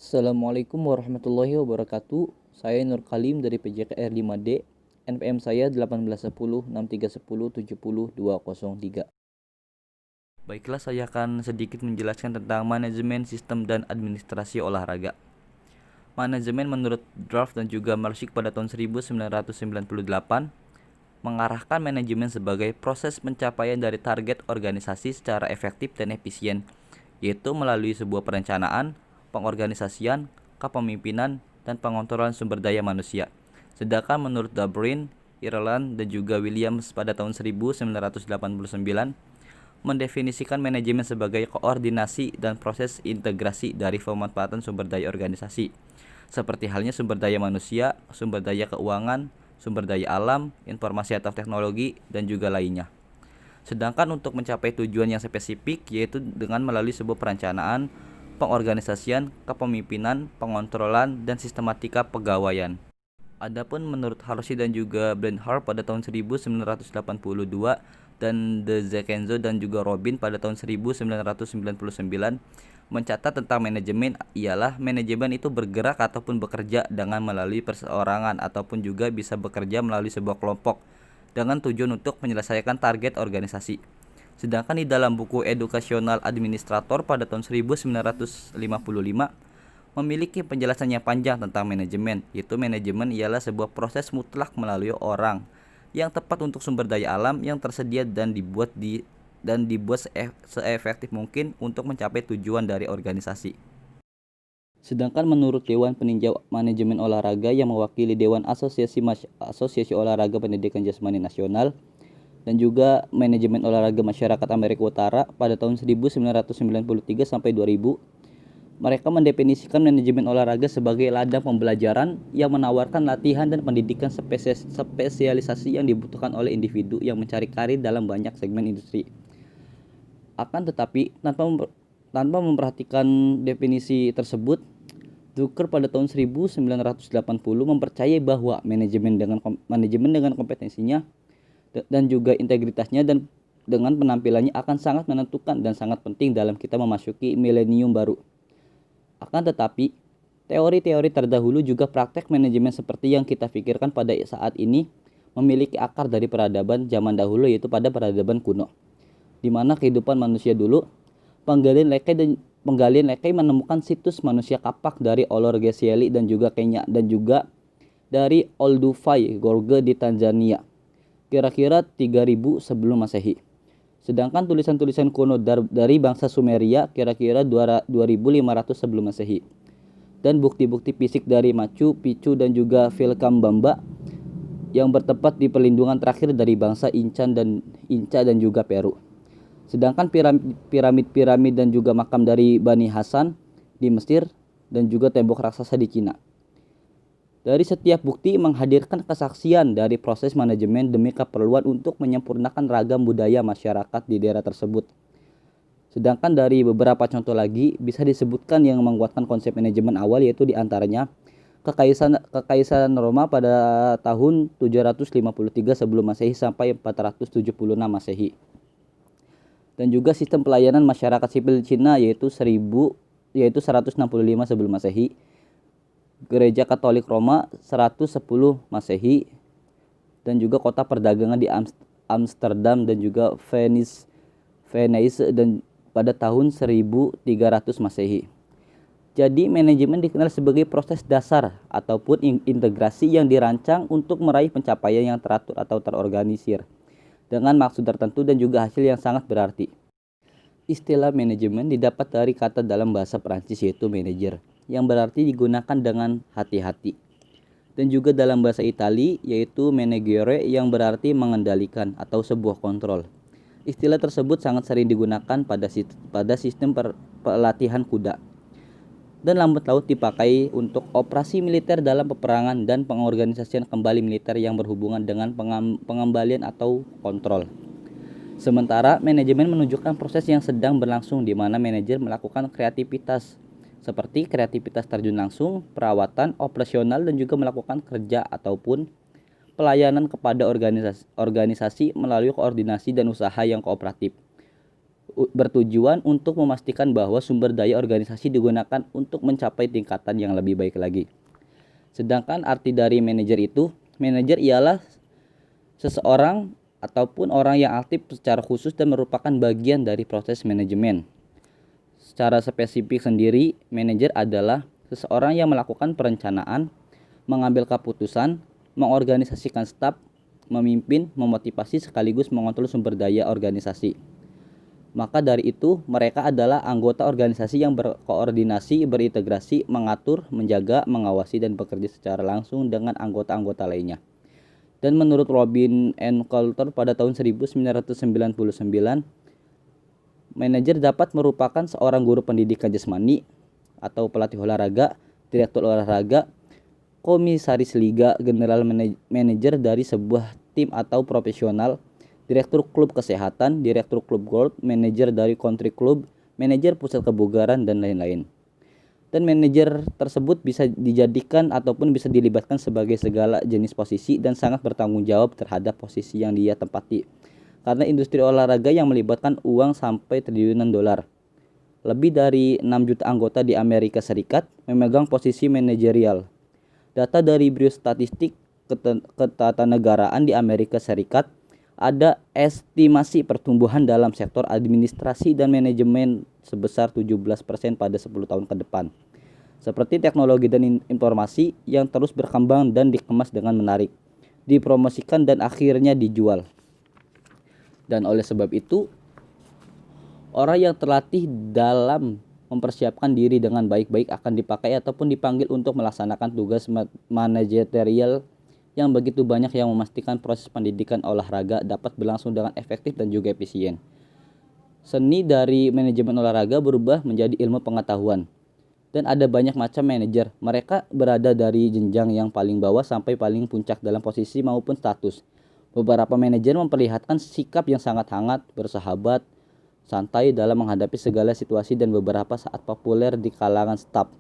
Assalamualaikum warahmatullahi wabarakatuh. Saya Nur Kalim dari PJKR 5D. NPM saya 18106310700203. Baiklah, saya akan sedikit menjelaskan tentang manajemen sistem dan administrasi olahraga. Manajemen menurut Draft dan juga Marshik pada tahun 1998 mengarahkan manajemen sebagai proses pencapaian dari target organisasi secara efektif dan efisien, yaitu melalui sebuah perencanaan, pengorganisasian, kepemimpinan, dan pengontrolan sumber daya manusia. Sedangkan menurut Dabrin, Ireland, dan juga Williams pada tahun 1989 mendefinisikan manajemen sebagai koordinasi dan proses integrasi dari pemanfaatan sumber daya organisasi, seperti halnya sumber daya manusia, sumber daya keuangan, sumber daya alam, informasi atau teknologi, dan juga lainnya. Sedangkan untuk mencapai tujuan yang spesifik, yaitu dengan melalui sebuah perencanaan, pengorganisasian, kepemimpinan, pengontrolan, dan sistematika pegawaian. Adapun menurut Harshi dan juga Blenhart pada tahun 1982 dan De Zekenzo dan juga Robin pada tahun 1999 mencatat tentang manajemen ialah manajemen itu bergerak ataupun bekerja dengan melalui perseorangan ataupun juga bisa bekerja melalui sebuah kelompok dengan tujuan untuk menyelesaikan target organisasi. Sedangkan di dalam buku Edukasional Administrator pada tahun 1955 memiliki penjelasan yang panjang tentang manajemen, yaitu manajemen ialah sebuah proses mutlak melalui orang yang tepat untuk sumber daya alam yang tersedia dan dibuat seefektif mungkin untuk mencapai tujuan dari organisasi. Sedangkan menurut Dewan Peninjau Manajemen Olahraga yang mewakili Dewan Asosiasi Olahraga Pendidikan Jasmani Nasional dan juga Manajemen Olahraga Masyarakat Amerika Utara pada tahun 1993 sampai 2000, mereka mendefinisikan manajemen olahraga sebagai ladang pembelajaran yang menawarkan latihan dan pendidikan spesialisasi yang dibutuhkan oleh individu yang mencari karir dalam banyak segmen industri. Akan tetapi, tanpa memperhatikan definisi tersebut, Zucker pada tahun 1980 mempercayai bahwa manajemen dengan kompetensinya dan juga integritasnya dan dengan penampilannya akan sangat menentukan dan sangat penting dalam kita memasuki milenium baru. Akan tetapi, teori-teori terdahulu juga praktek manajemen seperti yang kita pikirkan pada saat ini memiliki akar dari peradaban zaman dahulu, yaitu pada peradaban kuno, di mana kehidupan manusia dulu, penggalian lekai menemukan situs manusia kapak dari Olor Geseli dan juga Kenya, dan juga dari Olduvai Gorge di Tanzania, kira-kira 3000 sebelum Masehi. Sedangkan tulisan-tulisan kuno dari bangsa Sumeria kira-kira 2500 sebelum Masehi. Dan bukti-bukti fisik dari Machu Picchu dan juga Vilcabamba yang bertempat di perlindungan terakhir dari bangsa Inca dan juga Peru. Sedangkan piramid dan juga makam dari Bani Hasan di Mesir dan juga tembok raksasa di Cina. Dari setiap bukti menghadirkan kesaksian dari proses manajemen demi keperluan untuk menyempurnakan ragam budaya masyarakat di daerah tersebut. Sedangkan dari beberapa contoh lagi bisa disebutkan yang menguatkan konsep manajemen awal, yaitu diantaranya Kekaisaran Roma pada tahun 753 sebelum Masehi sampai 476 Masehi. Dan juga sistem pelayanan masyarakat sipil Cina yaitu 165 sebelum Masehi. Gereja Katolik Roma 110 Masehi, dan juga kota perdagangan di Amsterdam dan juga Venice dan pada tahun 1300 Masehi. Jadi manajemen dikenal sebagai proses dasar ataupun integrasi yang dirancang untuk meraih pencapaian yang teratur atau terorganisir dengan maksud tertentu dan juga hasil yang sangat berarti. Istilah manajemen didapat dari kata dalam bahasa Prancis yaitu manager, yang berarti digunakan dengan hati-hati. Dan juga dalam bahasa Itali yaitu managere yang berarti mengendalikan atau sebuah kontrol. Istilah tersebut sangat sering digunakan pada sistem pelatihan kuda. Dan lambat laut dipakai untuk operasi militer dalam peperangan dan pengorganisasian kembali militer yang berhubungan dengan pengembalian atau kontrol. Sementara manajemen menunjukkan proses yang sedang berlangsung di mana manajer melakukan kreativitas seperti kreativitas terjun langsung, perawatan, operasional, dan juga melakukan kerja ataupun pelayanan kepada organisasi melalui koordinasi dan usaha yang kooperatif. bertujuan untuk memastikan bahwa sumber daya organisasi digunakan untuk mencapai tingkatan yang lebih baik lagi. Sedangkan arti dari manajer ialah seseorang ataupun orang yang aktif secara khusus dan merupakan bagian dari proses manajemen. Secara spesifik sendiri, manajer adalah seseorang yang melakukan perencanaan, mengambil keputusan, mengorganisasikan staf, memimpin, memotivasi sekaligus mengontrol sumber daya organisasi. Maka dari itu, mereka adalah anggota organisasi yang berkoordinasi, berintegrasi, mengatur, menjaga, mengawasi, dan bekerja secara langsung dengan anggota-anggota lainnya. Dan menurut Robin and Coulter pada tahun 1999, manajer dapat merupakan seorang guru pendidikan jasmani atau pelatih olahraga, direktur olahraga, komisaris liga, general manager dari sebuah tim atau profesional, direktur klub kesehatan, direktur klub golf, manajer dari country club, manajer pusat kebugaran, dan lain-lain. Dan manajer tersebut bisa dijadikan ataupun bisa dilibatkan sebagai segala jenis posisi dan sangat bertanggung jawab terhadap posisi yang dia tempati. Karena industri olahraga yang melibatkan uang sampai triliunan dolar. Lebih dari 6 juta anggota di Amerika Serikat memegang posisi manajerial. Data dari Bureau Statistik Ketatanegaraan di Amerika Serikat, ada estimasi pertumbuhan dalam sektor administrasi dan manajemen sebesar 17% pada 10 tahun ke depan. Seperti teknologi dan informasi yang terus berkembang dan dikemas dengan menarik, dipromosikan dan akhirnya dijual. Dan oleh sebab itu, orang yang terlatih dalam mempersiapkan diri dengan baik-baik akan dipakai ataupun dipanggil untuk melaksanakan tugas manajerial yang begitu banyak yang memastikan proses pendidikan olahraga dapat berlangsung dengan efektif dan juga efisien. Seni dari manajemen olahraga berubah menjadi ilmu pengetahuan. Dan ada banyak macam manajer. Mereka berada dari jenjang yang paling bawah sampai paling puncak dalam posisi maupun status. Beberapa manajer memperlihatkan sikap yang sangat hangat, bersahabat, santai dalam menghadapi segala situasi dan beberapa saat populer di kalangan staf.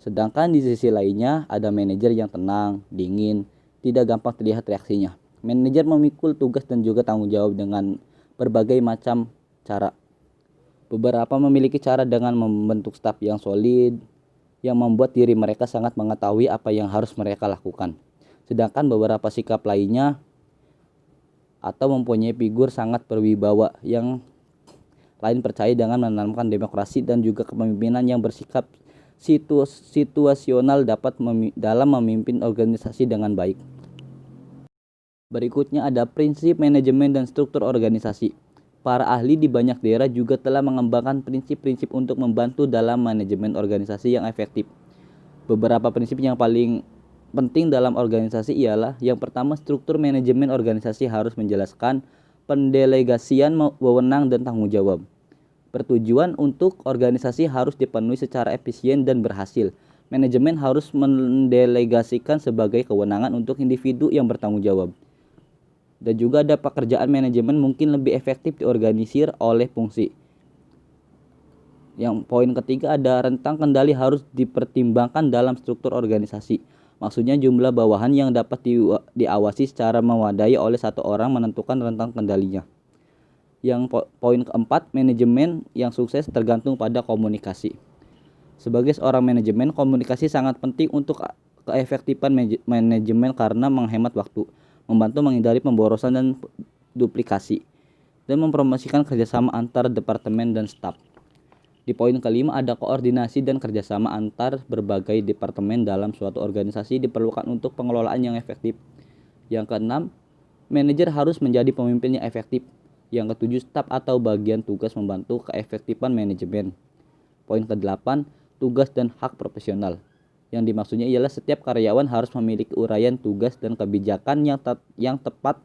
Sedangkan di sisi lainnya ada manajer yang tenang, dingin, tidak gampang terlihat reaksinya. Manajer memikul tugas dan juga tanggung jawab dengan berbagai macam cara. Beberapa memiliki cara dengan membentuk staf yang solid, yang membuat diri mereka sangat mengetahui apa yang harus mereka lakukan. Sedangkan beberapa sikap lainnya atau mempunyai figur sangat berwibawa yang lain percaya dengan menanamkan demokrasi dan juga kepemimpinan yang bersikap situasional dalam memimpin organisasi dengan baik. Berikutnya ada prinsip manajemen dan struktur organisasi. Para ahli di banyak daerah juga telah mengembangkan prinsip-prinsip untuk membantu dalam manajemen organisasi yang efektif. Beberapa prinsip yang paling penting dalam organisasi ialah yang pertama, struktur manajemen organisasi harus menjelaskan pendelegasian wewenang dan tanggung jawab. Bertujuan untuk organisasi harus dipenuhi secara efisien dan berhasil. Manajemen harus mendelegasikan sebagai kewenangan untuk individu yang bertanggung jawab. Dan juga ada pekerjaan manajemen mungkin lebih efektif diorganisir oleh fungsi. Yang poin ketiga ada rentang kendali harus dipertimbangkan dalam struktur organisasi. Maksudnya jumlah bawahan yang dapat diawasi secara memadai oleh satu orang menentukan rentang kendalinya. Yang poin keempat, manajemen yang sukses tergantung pada komunikasi. Sebagai seorang manajemen, komunikasi sangat penting untuk keefektifan manajemen karena menghemat waktu, membantu menghindari pemborosan dan duplikasi, dan mempromosikan kerjasama antar departemen dan staf. Di poin kelima ada koordinasi dan kerjasama antar berbagai departemen dalam suatu organisasi diperlukan untuk pengelolaan yang efektif. Yang keenam, manajer harus menjadi pemimpin yang efektif. Yang ketujuh, staf atau bagian tugas membantu keefektifan manajemen. Poin ke-8, tugas dan hak profesional. Yang dimaksudnya ialah setiap karyawan harus memiliki uraian tugas dan kebijakan yang tepat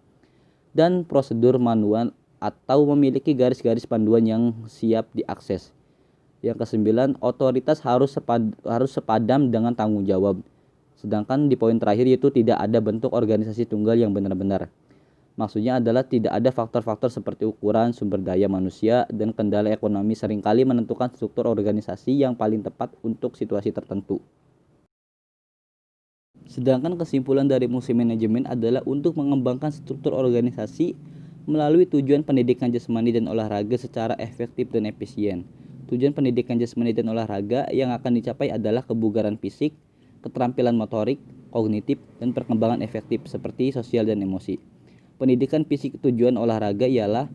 dan prosedur manual atau memiliki garis-garis panduan yang siap diakses. Yang ke-9, otoritas harus sepadam dengan tanggung jawab. Sedangkan di poin terakhir yaitu tidak ada bentuk organisasi tunggal yang benar-benar. Maksudnya adalah tidak ada faktor-faktor seperti ukuran, sumber daya manusia, dan kendala ekonomi seringkali menentukan struktur organisasi yang paling tepat untuk situasi tertentu. Sedangkan kesimpulan dari fungsi manajemen adalah untuk mengembangkan struktur organisasi, melalui tujuan pendidikan jasmani dan olahraga secara efektif dan efisien. Tujuan pendidikan jasmani dan olahraga yang akan dicapai adalah kebugaran fisik, keterampilan motorik, kognitif, dan perkembangan efektif seperti sosial dan emosi. Pendidikan fisik tujuan olahraga ialah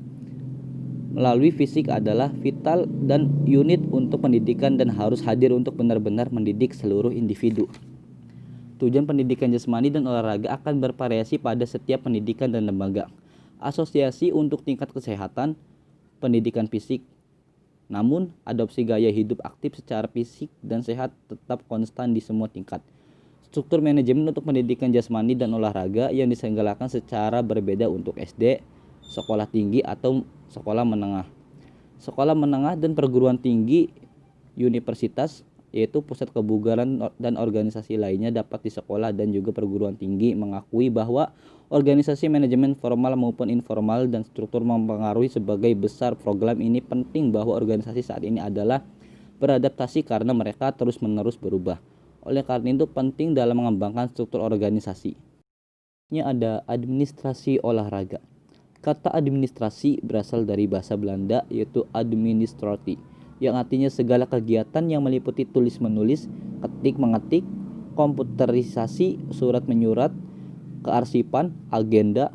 melalui fisik adalah vital dan unit untuk pendidikan dan harus hadir untuk benar-benar mendidik seluruh individu. Tujuan pendidikan jasmani dan olahraga akan bervariasi pada setiap pendidikan dan lembaga. Asosiasi untuk tingkat kesehatan, pendidikan fisik. Namun, adopsi gaya hidup aktif secara fisik dan sehat tetap konstan di semua tingkat. Struktur manajemen untuk pendidikan jasmani dan olahraga yang diselenggarakan secara berbeda untuk SD, sekolah tinggi atau sekolah menengah. Sekolah menengah dan perguruan tinggi, universitas, yaitu pusat kebugaran dan organisasi lainnya dapat di sekolah dan juga perguruan tinggi mengakui bahwa organisasi manajemen formal maupun informal dan struktur mempengaruhi sebagai besar program ini penting bahwa organisasi saat ini adalah beradaptasi karena mereka terus-menerus berubah. Oleh karena itu penting dalam mengembangkan struktur organisasi. Ini ada administrasi olahraga. Kata administrasi berasal dari bahasa Belanda yaitu administrati, yang artinya segala kegiatan yang meliputi tulis-menulis, ketik-mengetik, komputerisasi, surat-menyurat, kearsipan, agenda,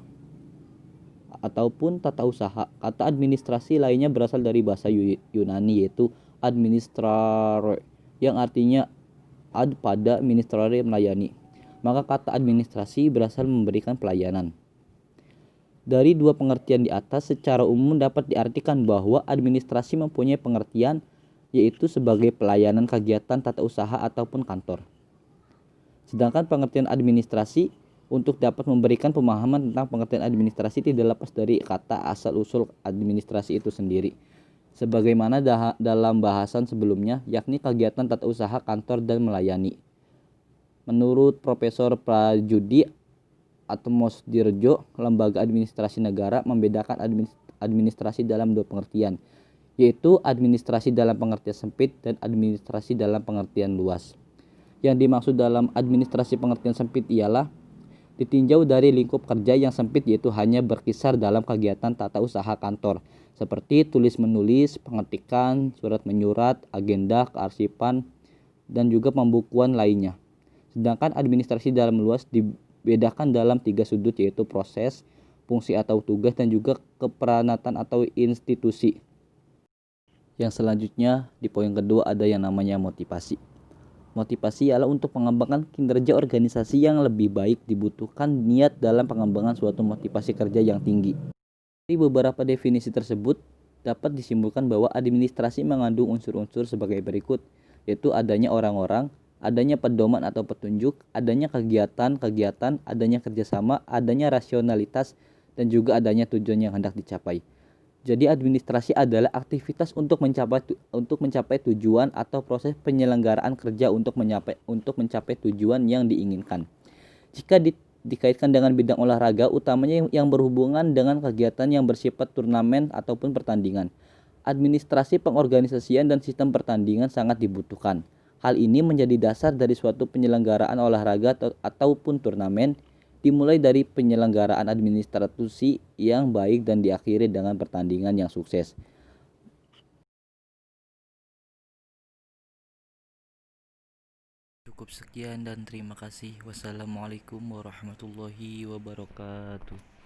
ataupun tata usaha. Kata administrasi lainnya berasal dari bahasa Yunani yaitu administrare, yang artinya ad pada ministrare melayani. Maka kata administrasi berasal memberikan pelayanan. Dari dua pengertian di atas, secara umum dapat diartikan bahwa administrasi mempunyai pengertian yaitu sebagai pelayanan kegiatan tata usaha ataupun kantor. Sedangkan pengertian administrasi untuk dapat memberikan pemahaman tentang pengertian administrasi tidak lepas dari kata asal-usul administrasi itu sendiri. Sebagaimana dalam bahasan sebelumnya, yakni kegiatan tata usaha kantor dan melayani. Menurut Profesor Prajudi Atmosdirjo, lembaga administrasi negara membedakan administrasi dalam dua pengertian, yaitu administrasi dalam pengertian sempit dan administrasi dalam pengertian luas. Yang dimaksud dalam administrasi pengertian sempit ialah ditinjau dari lingkup kerja yang sempit, yaitu hanya berkisar dalam kegiatan tata usaha kantor, seperti tulis-menulis, pengetikan, surat-menyurat, agenda, kearsipan, dan juga pembukuan lainnya. Sedangkan administrasi dalam luas dibedakan dalam tiga sudut, yaitu proses, fungsi atau tugas, dan juga keperanatan atau institusi. Yang selanjutnya di poin kedua ada yang namanya motivasi. Motivasi ialah untuk mengembangkan kinerja organisasi yang lebih baik, dibutuhkan niat dalam pengembangan suatu motivasi kerja yang tinggi. Dari beberapa definisi tersebut dapat disimpulkan bahwa administrasi mengandung unsur-unsur sebagai berikut, yaitu adanya orang-orang, adanya pedoman atau petunjuk, adanya kegiatan-kegiatan, adanya kerjasama, adanya rasionalitas, dan juga adanya tujuan yang hendak dicapai. Jadi administrasi adalah aktivitas untuk mencapai tujuan atau proses penyelenggaraan kerja untuk mencapai tujuan yang diinginkan. Jika dikaitkan dengan bidang olahraga, utamanya yang berhubungan dengan kegiatan yang bersifat turnamen ataupun pertandingan. Administrasi pengorganisasian dan sistem pertandingan sangat dibutuhkan. Hal ini menjadi dasar dari suatu penyelenggaraan olahraga ataupun turnamen, dimulai dari penyelenggaraan administrasi yang baik dan diakhiri dengan pertandingan yang sukses. Cukup sekian dan terima kasih. Wassalamualaikum warahmatullahi wabarakatuh.